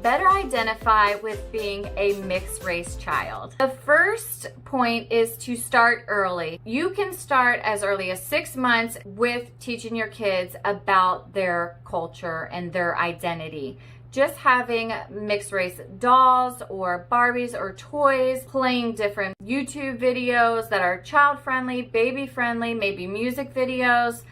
better identify with being a mixed race child? The first point is to start early. You can start as early as 6 months with teaching your kids about their culture and their identity. Just having mixed race dolls or Barbies or toys, playing different YouTube videos that are child friendly, baby friendly, maybe music videos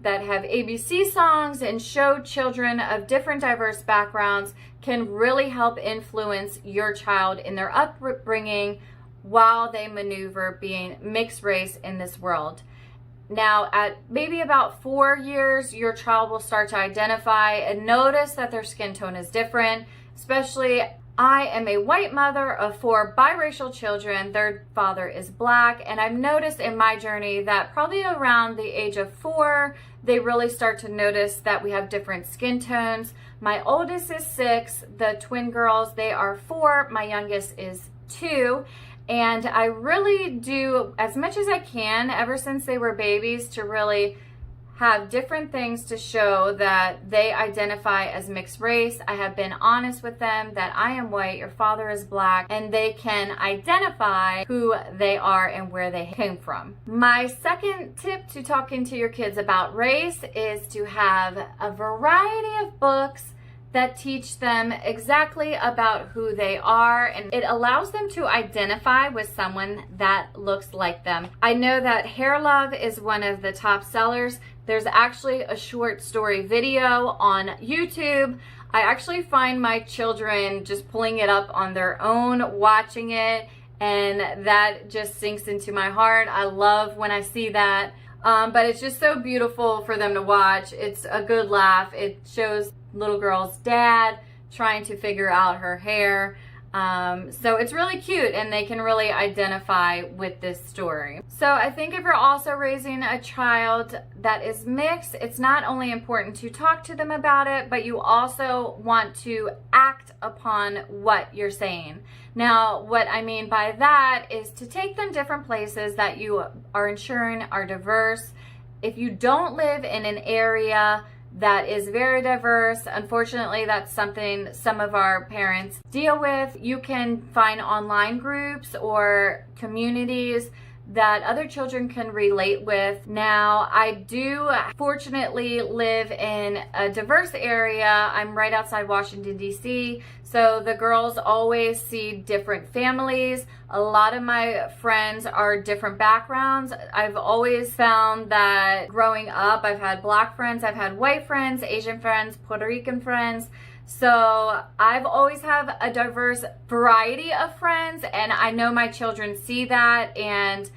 that have ABC songs and show children of different diverse backgrounds can really help influence your child in their upbringing while they maneuver being mixed race in this world. Now, at maybe about 4 years, your child will start to identify and notice that their skin tone is different. Especially, I am a white mother of 4 biracial children. Their father is black, and I've noticed in my journey that probably around the age of 4, they really start to notice that we have different skin tones. My oldest is 6, the twin girls, they are 4, my youngest is 2. And I really do as much as I can ever since they were babies to really have different things to show that they identify as mixed race. I have been honest with them that I am white, your father is black, and they can identify who they are and where they came from. My second tip to talking to your kids about race is to have a variety of books that teach them exactly about who they are, and it allows them to identify with someone that looks like them. I know that Hair Love is one of the top sellers. There's actually a short story video on YouTube. I actually find my children just pulling it up on their own, watching it, and that just sinks into my heart. I love when I see that. But it's just so beautiful for them to watch. It's a good laugh. It shows little girl's dad trying to figure out her hair. So it's really cute, and they can really identify with this story. So I think if you're also raising a child that is mixed, it's not only important to talk to them about it, but you also want to act upon what you're saying. Now, what I mean by that is to take them different places that you are ensuring are diverse. If you don't live in an area that is very diverse, unfortunately, that's something some of our parents deal with. You can find online groups or communities that other children can relate with. Now, I do fortunately live in a diverse area. I'm right outside Washington, D.C., so the girls always see different families. A lot of my friends are different backgrounds. I've always found that growing up, I've had black friends, I've had white friends, Asian friends, Puerto Rican friends. So I've always have a diverse variety of friends, and I know my children see that, and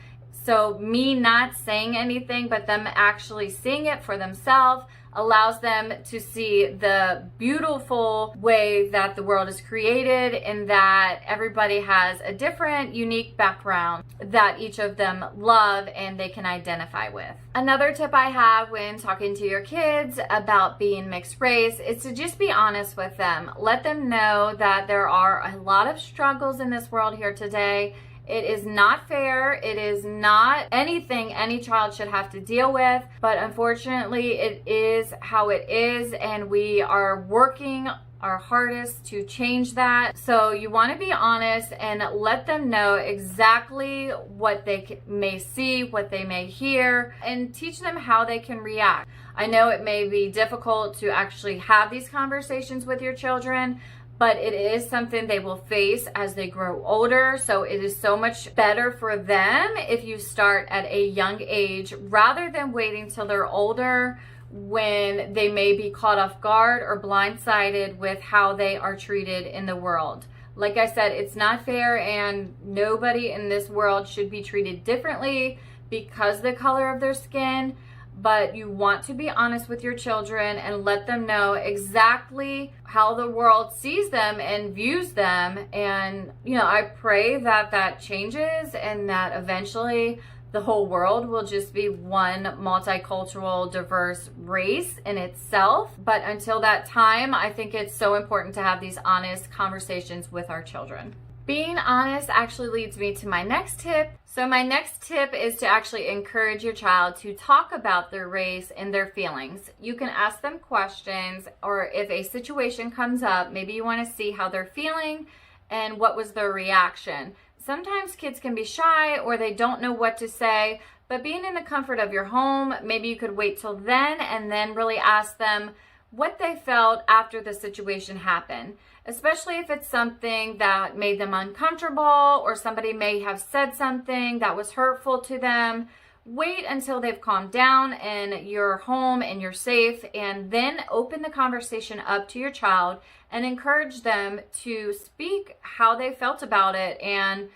so me not saying anything but them actually seeing it for themselves allows them to see the beautiful way that the world is created, and that everybody has a different, unique background that each of them love and they can identify with. Another tip I have when talking to your kids about being mixed race is to just be honest with them. Let them know that there are a lot of struggles in this world here today. It is not fair. It is not anything any child should have to deal with, but unfortunately it is how it is, and we are working our hardest to change that. So you want to be honest and let them know exactly what they may see, what they may hear, and teach them how they can react. I know it may be difficult to actually have these conversations with your children, but it is something they will face as they grow older. So it is so much better for them if you start at a young age rather than waiting till they're older, when they may be caught off guard or blindsided with how they are treated in the world. Like I said, it's not fair, and nobody in this world should be treated differently because of the color of their skin. But you want to be honest with your children and let them know exactly how the world sees them and views them. And, I pray that that changes, and that eventually the whole world will just be one multicultural, diverse race in itself. But until that time, I think it's so important to have these honest conversations with our children. Being honest actually leads me to my next tip. So my next tip is to actually encourage your child to talk about their race and their feelings. You can ask them questions, or if a situation comes up, maybe you want to see how they're feeling and what was their reaction. Sometimes kids can be shy or they don't know what to say, but being in the comfort of your home, maybe you could wait till then and then really ask them what they felt after the situation happened, especially if it's something that made them uncomfortable or somebody may have said something that was hurtful to them. Wait until they've calmed down and you're home and you're safe, and then open the conversation up to your child and encourage them to speak how they felt about it. And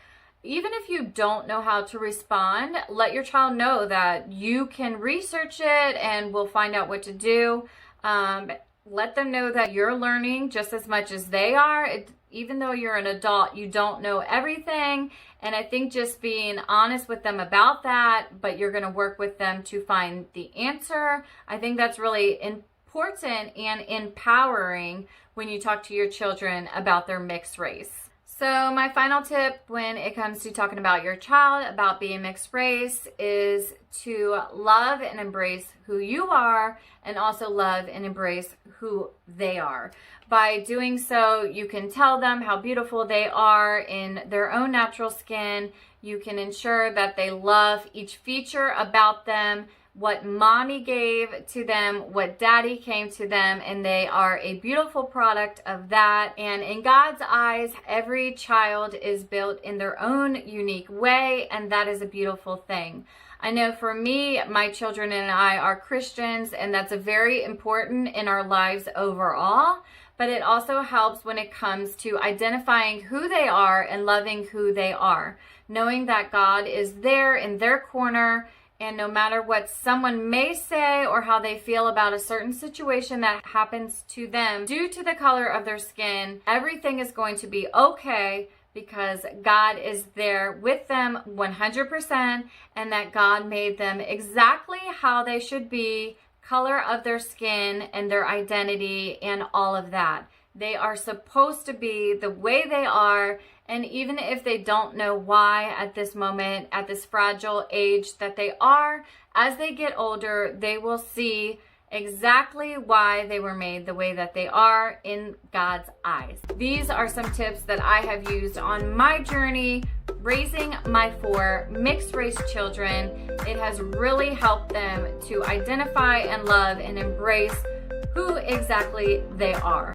even if you don't know how to respond, let your child know that you can research it and we'll find out what to do. Let them know that you're learning just as much as they are. Even though you're an adult, you don't know everything. And I think just being honest with them about that, but you're going to work with them to find the answer. I think that's really important and empowering when you talk to your children about their mixed race. So my final tip when it comes to talking about your child about being mixed race is to love and embrace who you are, and also love and embrace who they are. By doing so, you can tell them how beautiful they are in their own natural skin. You can ensure that they love each feature about them, what mommy gave to them, what daddy came to them, and they are a beautiful product of that. And in God's eyes, every child is built in their own unique way, and that is a beautiful thing. I know for me, my children and I are Christians, and that's a very important in our lives overall, but it also helps when it comes to identifying who they are and loving who they are, knowing that God is there in their corner. And no matter what someone may say or how they feel about a certain situation that happens to them due to the color of their skin, everything is going to be okay, because God is there with them 100%, and that God made them exactly how they should be, color of their skin and their identity and all of that. They are supposed to be the way they are, and even if they don't know why at this moment, at this fragile age that they are, as they get older, they will see exactly why they were made the way that they are in God's eyes. These are some tips that I have used on my journey raising my 4 mixed race children. It has really helped them to identify and love and embrace who exactly they are.